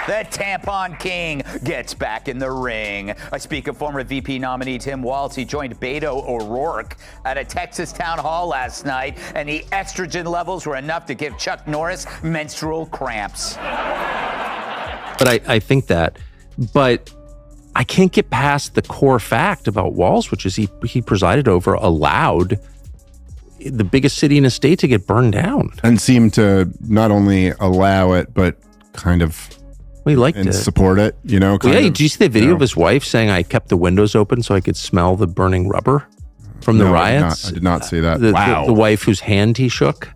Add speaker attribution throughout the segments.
Speaker 1: The tampon king gets back in the ring. I speak of former VP nominee Tim Walz. He joined Beto O'Rourke at a Texas town hall last night, and the estrogen levels were enough to give Chuck Norris menstrual cramps.
Speaker 2: But I think that, but I can't get past the core fact about Walz, which is he presided over, allowed the biggest city in the state to get burned down.
Speaker 3: And seemed to not only allow it, but kind of
Speaker 2: he liked it.
Speaker 3: Support it, you know?
Speaker 2: Well, yeah, did you see the video of his wife saying, I kept the windows open so I could smell the burning rubber from the riots?
Speaker 3: I did not see that.
Speaker 2: Wow. The wife whose hand he shook.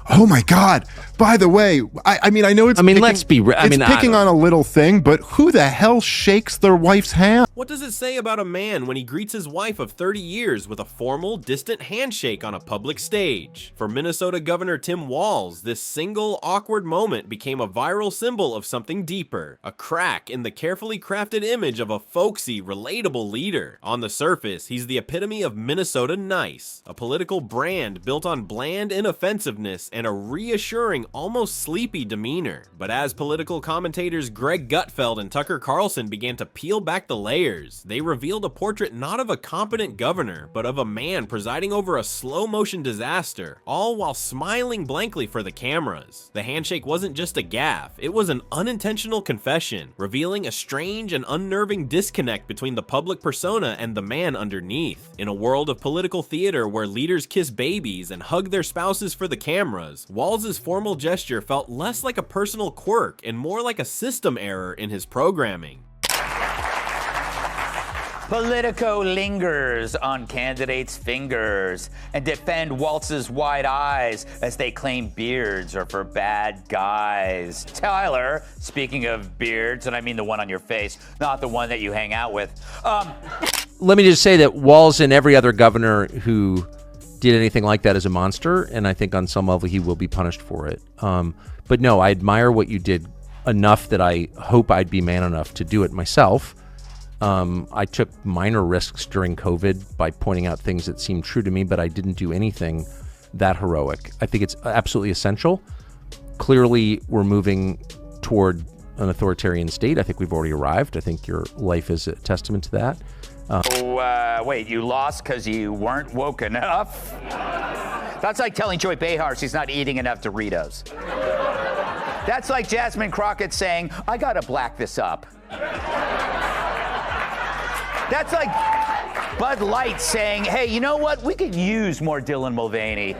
Speaker 3: Oh my God. By the way, I mean, I know it's
Speaker 2: let's be
Speaker 3: picking on a little thing, but who the hell shakes their wife's hand?
Speaker 4: What does it say about a man when he greets his wife of 30 years with a formal, distant handshake on a public stage? For Minnesota Governor Tim Walz, this single, awkward moment became a viral symbol of something deeper, a crack in the carefully crafted image of a folksy, relatable leader. On the surface, he's the epitome of Minnesota nice, a political brand built on bland inoffensiveness and a reassuring, almost sleepy demeanor. But as political commentators Greg Gutfeld and Tucker Carlson began to peel back the layers, they revealed a portrait not of a competent governor, but of a man presiding over a slow-motion disaster, all while smiling blankly for the cameras. The handshake wasn't just a gaffe, it was an unintentional confession, revealing a strange and unnerving disconnect between the public persona and the man underneath. In a world of political theater where leaders kiss babies and hug their spouses for the cameras, Walz's formal gesture felt less like a personal quirk and more like a system error in his programming.
Speaker 1: Politico lingers on candidates' fingers and defend Walz's wide eyes as they claim beards are for bad guys. Tyler, speaking of beards, and I mean the one on your face, not the one that you hang out with.
Speaker 2: Let me just say that Walz and every other governor who did anything like that is a monster, and I think on some level he will be punished for it. But no, I admire what you did enough that I hope I'd be man enough to do it myself. I took minor risks during COVID by pointing out things that seemed true to me, but I didn't do anything that heroic. I think it's absolutely essential. Clearly, we're moving toward an authoritarian state. I think we've already arrived. I think your life is a testament to that.
Speaker 1: Wait, you lost because you weren't woke enough? That's like telling Joy Behar she's not eating enough Doritos. That's like Jasmine Crockett saying, I gotta black this up. That's like Bud Light saying, hey, you know what? We could use more Dylan Mulvaney.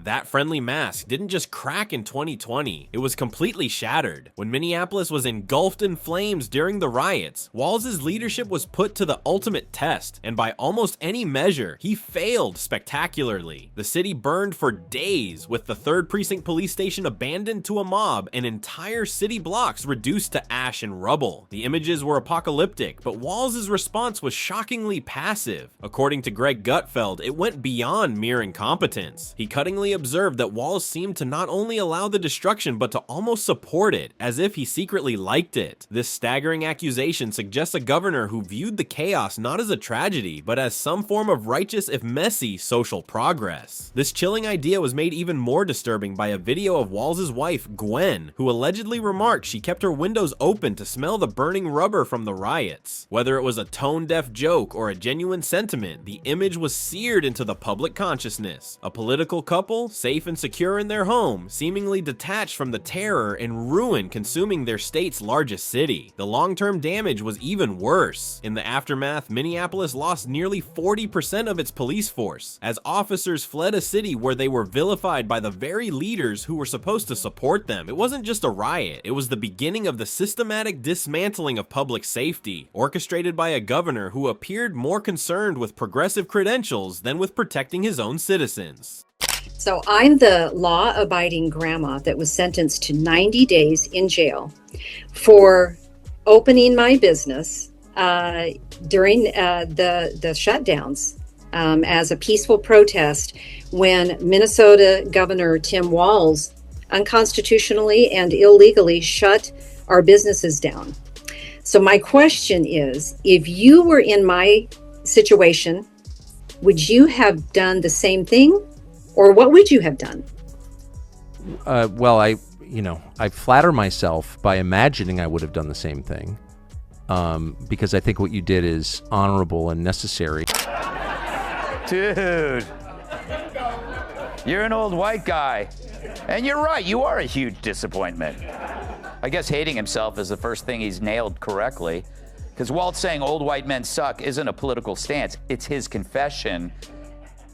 Speaker 4: That friendly mask didn't just crack in 2020, it was completely shattered. When Minneapolis was engulfed in flames during the riots, Walz's leadership was put to the ultimate test, and by almost any measure, he failed spectacularly. The city burned for days, with the 3rd Precinct police station abandoned to a mob and entire city blocks reduced to ash and rubble. The images were apocalyptic, but Walz's response was shockingly passive. According to Greg Gutfeld, it went beyond mere incompetence. He cuttingly observed that Walz seemed to not only allow the destruction but to almost support it, as if he secretly liked it. This staggering accusation suggests a governor who viewed the chaos not as a tragedy, but as some form of righteous if messy social progress. This chilling idea was made even more disturbing by a video of Walz's wife, Gwen, who allegedly remarked she kept her windows open to smell the burning rubber from the riots. Whether it was a tone-deaf joke or a genuine sentiment, the image was seared into the public consciousness. A political couple, safe and secure in their home, seemingly detached from the terror and ruin consuming their state's largest city. The long-term damage was even worse. In the aftermath, Minneapolis lost nearly 40% of its police force, as officers fled a city where they were vilified by the very leaders who were supposed to support them. It wasn't just a riot, it was the beginning of the systematic dismantling of public safety, orchestrated by a governor who appeared more concerned with progressive credentials than with protecting his own citizens.
Speaker 5: So I'm the law-abiding grandma that was sentenced to 90 days in jail for opening my business during the shutdowns as a peaceful protest when Minnesota Governor Tim Walz unconstitutionally and illegally shut our businesses down. So my question is, if you were in my situation, would you have done the same thing? Or what would you have done?
Speaker 2: Well, I flatter myself by imagining I would have done the same thing, because I think what you did is honorable and necessary.
Speaker 1: Dude, you're an old white guy. And you're right, you are a huge disappointment. I guess hating himself is the first thing he's nailed correctly. Because Walz saying old white men suck isn't a political stance, it's his confession.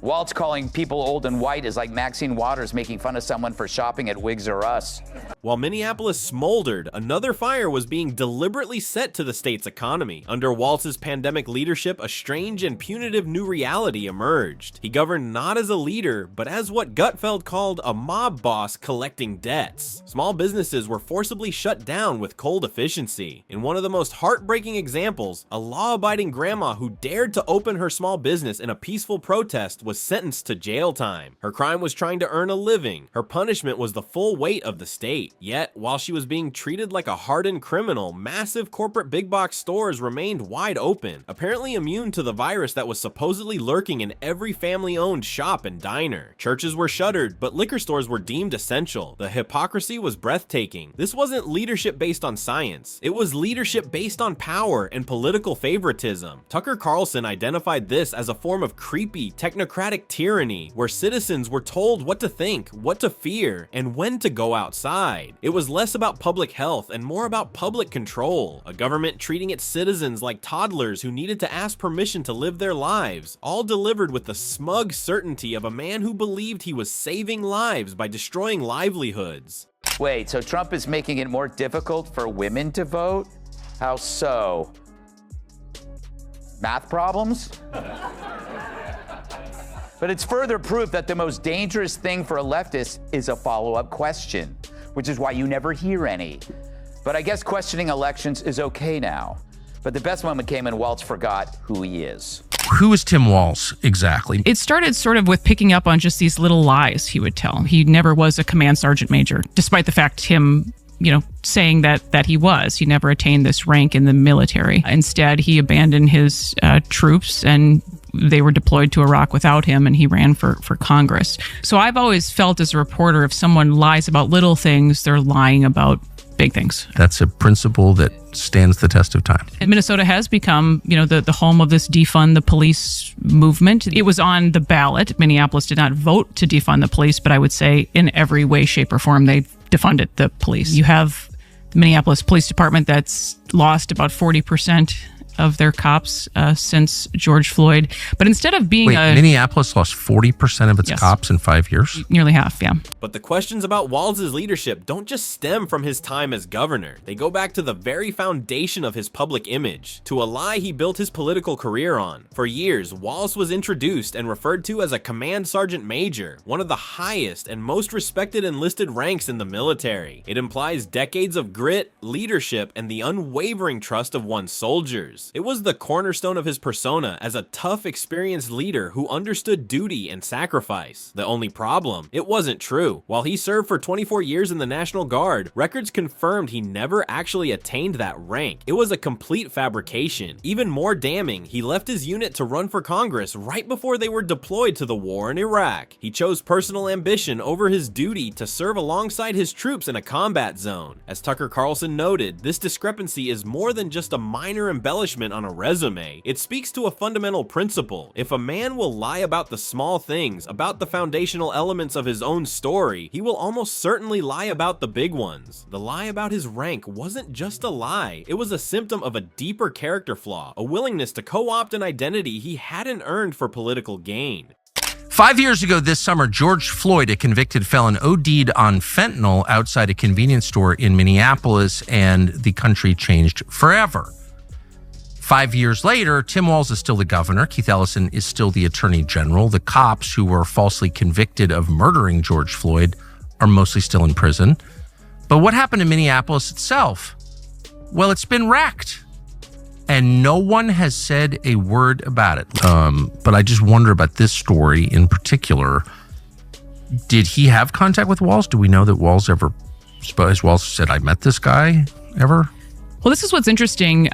Speaker 1: Walz calling people old and white is like Maxine Waters making fun of someone for shopping at Wigs R Us.
Speaker 4: While Minneapolis smoldered, another fire was being deliberately set to the state's economy. Under Walz's pandemic leadership, a strange and punitive new reality emerged. He governed not as a leader, but as what Gutfeld called a mob boss collecting debts. Small businesses were forcibly shut down with cold efficiency. In one of the most heartbreaking examples, a law-abiding grandma who dared to open her small business in a peaceful protest was sentenced to jail time. Her crime was trying to earn a living. Her punishment was the full weight of the state. Yet, while she was being treated like a hardened criminal, massive corporate big box stores remained wide open, apparently immune to the virus that was supposedly lurking in every family-owned shop and diner. Churches were shuttered, but liquor stores were deemed essential. The hypocrisy was breathtaking. This wasn't leadership based on science. It was leadership based on power and political favoritism. Tucker Carlson identified this as a form of creepy, technocratic tyranny, where citizens were told what to think, what to fear, and when to go outside. It was less about public health and more about public control, a government treating its citizens like toddlers who needed to ask permission to live their lives, all delivered with the smug certainty of a man who believed he was saving lives by destroying livelihoods.
Speaker 1: Wait, so Trump is making it more difficult for women to vote? How so? Math problems? But it's further proof that the most dangerous thing for a leftist is a follow-up question, which is why you never hear any. But I guess questioning elections is okay now. But the best moment came when Walz forgot who he is.
Speaker 2: Who is Tim Walz exactly?
Speaker 6: It started sort of with picking up on just these little lies he would tell. He never was a command sergeant major, despite the fact him saying that he was. He never attained this rank in the military. Instead, he abandoned his troops and they were deployed to Iraq without him, and he ran for Congress. So I've always felt as a reporter, if someone lies about little things, they're lying about big things.
Speaker 2: That's a principle that stands the test of time.
Speaker 6: And Minnesota has become, the home of this defund the police movement. It was on the ballot. Minneapolis did not vote to defund the police, but I would say in every way, shape, or form, they've defunded the police. You have the Minneapolis Police Department that's lost about 40% of their cops since George Floyd. But instead of being
Speaker 2: Minneapolis lost 40% of its cops in 5 years?
Speaker 6: Nearly half, yeah.
Speaker 4: But the questions about Walz's leadership don't just stem from his time as governor. They go back to the very foundation of his public image, to a lie he built his political career on. For years, Walz was introduced and referred to as a command sergeant major, one of the highest and most respected enlisted ranks in the military. It implies decades of grit, leadership, and the unwavering trust of one's soldiers. It was the cornerstone of his persona as a tough, experienced leader who understood duty and sacrifice. The only problem, it wasn't true. While he served for 24 years in the National Guard, records confirmed he never actually attained that rank. It was a complete fabrication. Even more damning, he left his unit to run for Congress right before they were deployed to the war in Iraq. He chose personal ambition over his duty to serve alongside his troops in a combat zone. As Tucker Carlson noted, this discrepancy is more than just a minor embellishment on a resume. It speaks to a fundamental principle. If a man will lie about the small things, about the foundational elements of his own story, he will almost certainly lie about the big ones. The lie about his rank wasn't just a lie. It was a symptom of a deeper character flaw, a willingness to co-opt an identity he hadn't earned for political gain.
Speaker 2: 5 years ago this summer, George Floyd, a convicted felon, OD'd on fentanyl outside a convenience store in Minneapolis, and the country changed forever. 5 years later, Tim Walz is still the governor. Keith Ellison is still the attorney general. The cops who were falsely convicted of murdering George Floyd are mostly still in prison. But what happened in Minneapolis itself? Well, it's been wrecked. And no one has said a word about it. But I just wonder about this story in particular. Did he have contact with Walz? Do we know that Walz ever, has Walz said, I met this guy ever?
Speaker 6: Well, this is what's interesting.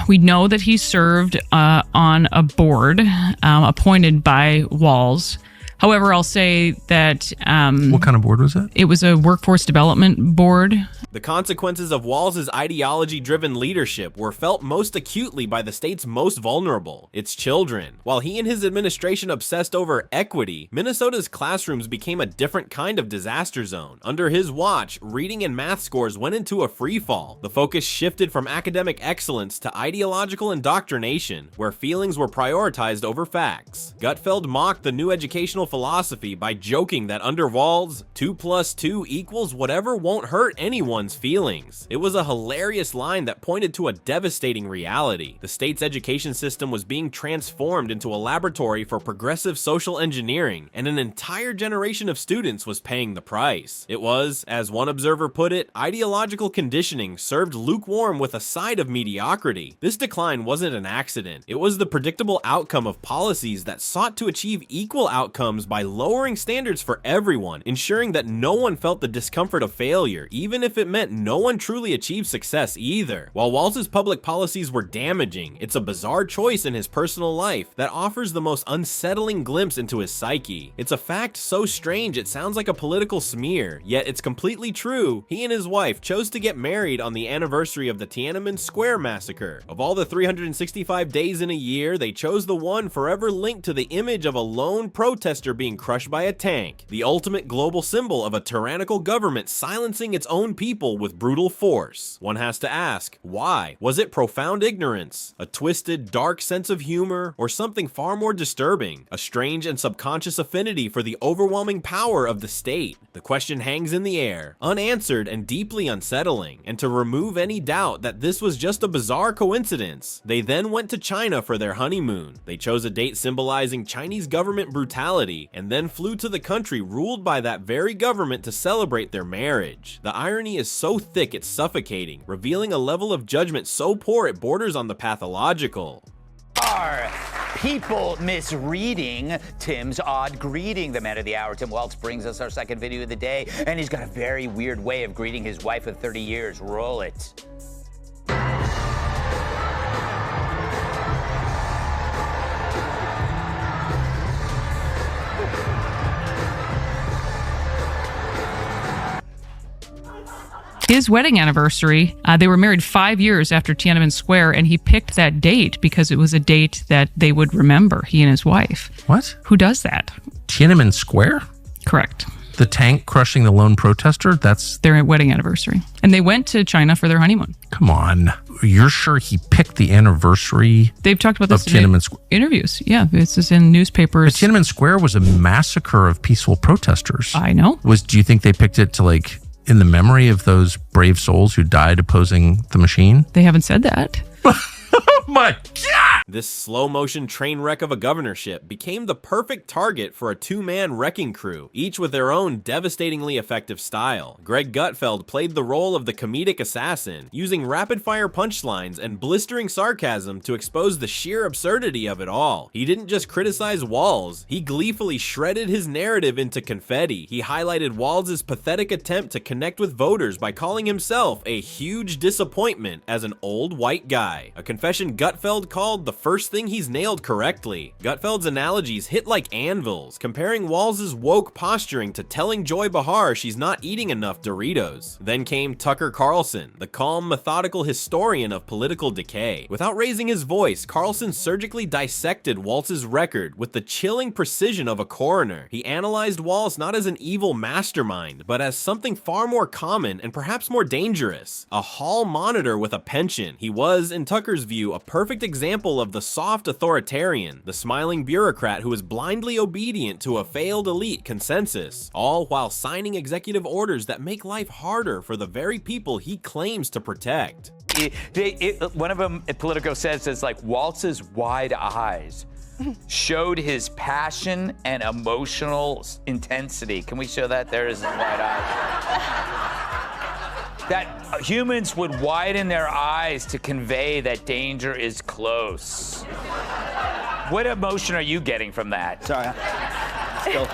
Speaker 6: We know that he served on a board appointed by Walz However, I'll say that
Speaker 2: What kind of board was it?
Speaker 6: it was a workforce development board.
Speaker 4: The consequences of Walz's ideology-driven leadership were felt most acutely by the state's most vulnerable, its children. While he and his administration obsessed over equity, Minnesota's classrooms became a different kind of disaster zone. Under his watch, reading and math scores went into a freefall. The focus shifted from academic excellence to ideological indoctrination, where feelings were prioritized over facts. Gutfeld mocked the new educational philosophy by joking that under Walz, 2 + 2 = whatever won't hurt anyone's feelings. It was a hilarious line that pointed to a devastating reality. The state's education system was being transformed into a laboratory for progressive social engineering, and an entire generation of students was paying the price. It was, as one observer put it, ideological conditioning served lukewarm with a side of mediocrity. This decline wasn't an accident. It was the predictable outcome of policies that sought to achieve equal outcomes by lowering standards for everyone, ensuring that no one felt the discomfort of failure, even if it meant no one truly achieved success either. While Walz's public policies were damaging, it's a bizarre choice in his personal life that offers the most unsettling glimpse into his psyche. It's a fact so strange it sounds like a political smear, yet it's completely true. He and his wife chose to get married on the anniversary of the Tiananmen Square massacre. Of all the 365 days in a year, they chose the one forever linked to the image of a lone protester being crushed by a tank, the ultimate global symbol of a tyrannical government silencing its own people with brutal force. One has to ask, why? Was it profound ignorance, a twisted, dark sense of humor, or something far more disturbing, a strange and subconscious affinity for the overwhelming power of the state? The question hangs in the air, unanswered and deeply unsettling, and to remove any doubt that this was just a bizarre coincidence, they then went to China for their honeymoon. They chose a date symbolizing Chinese government brutality, and then flew to the country ruled by that very government to celebrate their marriage. The irony is so thick it's suffocating, revealing a level of judgment so poor it borders on the pathological.
Speaker 1: Are people misreading Tim's odd greeting? The man of the hour, Tim Walz, brings us our second video of the day, and he's got a very weird way of greeting his wife of 30 years. Roll it.
Speaker 6: His wedding anniversary, they were married 5 years after Tiananmen Square, and he picked that date because it was a date that they would remember, he and his wife.
Speaker 2: What?
Speaker 6: Who does that?
Speaker 2: Tiananmen Square?
Speaker 6: Correct.
Speaker 2: The tank crushing the lone protester? That's...
Speaker 6: Their wedding anniversary. And they went to China for their honeymoon.
Speaker 2: Come on. You're sure he picked the anniversary?
Speaker 6: They've talked about this
Speaker 2: in Tiananmen Square
Speaker 6: interviews. Yeah, this is in newspapers.
Speaker 2: But Tiananmen Square was a massacre of peaceful protesters.
Speaker 6: I know.
Speaker 2: Do you think they picked it to, like, in the memory of those brave souls who died opposing the machine?
Speaker 6: They haven't said that.
Speaker 2: Oh my God!
Speaker 4: This slow-motion train wreck of a governorship became the perfect target for a two-man wrecking crew, each with their own devastatingly effective style. Greg Gutfeld played the role of the comedic assassin, using rapid-fire punchlines and blistering sarcasm to expose the sheer absurdity of it all. He didn't just criticize Walz, he gleefully shredded his narrative into confetti. He highlighted Walz's pathetic attempt to connect with voters by calling himself a huge disappointment as an old white guy, a confession Gutfeld called the first thing he's nailed correctly. Gutfeld's analogies hit like anvils, comparing Walz's woke posturing to telling Joy Behar she's not eating enough Doritos. Then came Tucker Carlson, the calm, methodical historian of political decay. Without raising his voice, Carlson surgically dissected Walz's record with the chilling precision of a coroner. He analyzed Walz not as an evil mastermind, but as something far more common and perhaps more dangerous. A hall monitor with a penchant. He was, in Tucker's view, a perfect example of the soft authoritarian, the smiling bureaucrat who is blindly obedient to a failed elite consensus, all while signing executive orders that make life harder for the very people he claims to protect.
Speaker 1: One of them, Politico says, is like Walz's wide eyes showed his passion and emotional intensity. Can we show that? There is his wide eyes. That humans would widen their eyes to convey that danger is close. What emotion are you getting from that?
Speaker 7: Sorry. Still.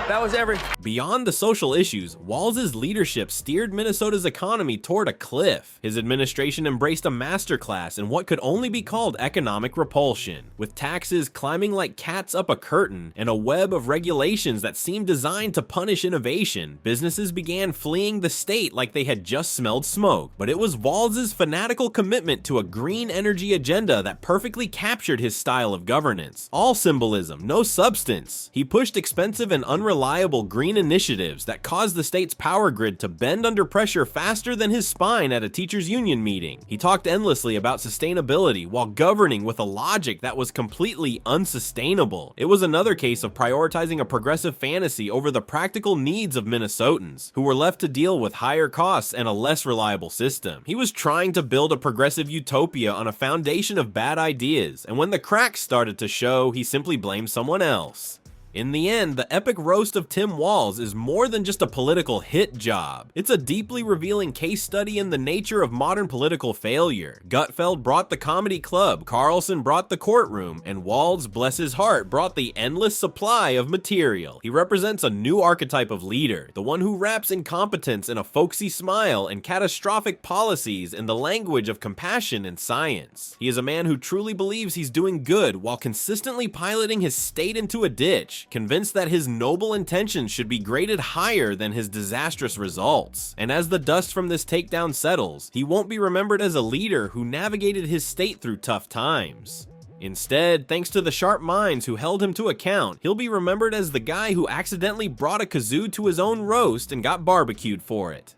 Speaker 1: That was every.
Speaker 4: Beyond the social issues, Walz's leadership steered Minnesota's economy toward a cliff. His administration embraced a masterclass in what could only be called economic repulsion, with taxes climbing like cats up a curtain and a web of regulations that seemed designed to punish innovation. Businesses began fleeing the state like they had just smelled smoke, but it was Walz's fanatical commitment to a green energy agenda that perfectly captured his style of governance. All symbolism, no substance. He pushed expensive and unreliable green initiatives that caused the state's power grid to bend under pressure faster than his spine at a teachers' union meeting. He talked endlessly about sustainability while governing with a logic that was completely unsustainable. It was another case of prioritizing a progressive fantasy over the practical needs of Minnesotans, who were left to deal with higher costs and a less reliable system. He was trying to build a progressive utopia on a foundation of bad ideas, and when the cracks started to show, he simply blamed someone else. In the end, the epic roast of Tim Walz is more than just a political hit job. It's a deeply revealing case study in the nature of modern political failure. Gutfeld brought the comedy club, Carlson brought the courtroom, and Walz, bless his heart, brought the endless supply of material. He represents a new archetype of leader, the one who wraps incompetence in a folksy smile and catastrophic policies in the language of compassion and science. He is a man who truly believes he's doing good while consistently piloting his state into a ditch, convinced that his noble intentions should be graded higher than his disastrous results. And as the dust from this takedown settles, he won't be remembered as a leader who navigated his state through tough times. Instead, thanks to the sharp minds who held him to account, he'll be remembered as the guy who accidentally brought a kazoo to his own roast and got barbecued for it.